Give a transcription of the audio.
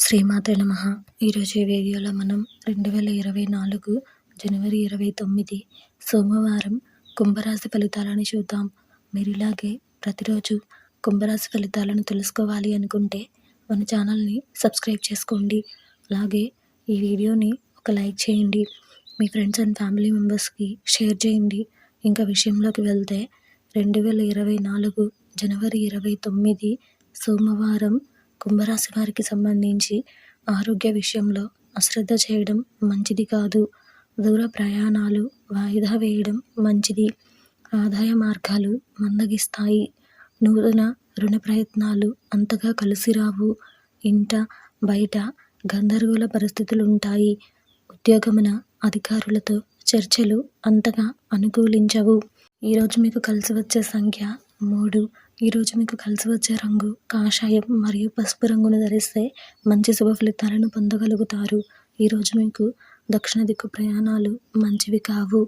శ్రీమాతే నమః. ఈరోజు ఈ వీడియోలో మనం 2024 జనవరి 29 సోమవారం కుంభరాశి ఫలితాలను చూద్దాం. మీరు ఇలాగే ప్రతిరోజు కుంభరాశి ఫలితాలను తెలుసుకోవాలి అనుకుంటే మన ఛానల్ని సబ్స్క్రైబ్ చేసుకోండి. అలాగే ఈ వీడియోని ఒక లైక్ చేయండి. మీ ఫ్రెండ్స్ అండ్ ఫ్యామిలీ మెంబర్స్కి షేర్ చేయండి. ఇంకా విషయంలోకి వెళ్తే 2024 జనవరి 29 సోమవారం కుంభరాశి వారికి సంబంధించి ఆరోగ్య విషయంలో అశ్రద్ధ చేయడం మంచిది కాదు. దూర ప్రయాణాలు వాయిదా వేయడం మంచిది. ఆదాయ మార్గాలు మందగిస్తాయి. నూతన రుణ ప్రయత్నాలు అంతగా కలిసి రావు. ఇంట బయట గందరగోళ పరిస్థితులు ఉంటాయి. ఉద్యోగమున అధికారులతో చర్చలు అంతగా అనుకూలించవు. ఈరోజు మీకు కలిసి వచ్చే సంఖ్య 3. ఈరోజు మీకు కలిసి వచ్చే రంగు కాషాయం మరియు పసుపు రంగును ధరిస్తే మంచి శుభ ఫలితాలను పొందగలుగుతారు. ఈరోజు మీకు దక్షిణ దిక్కు ప్రయాణాలు మంచివి కావు.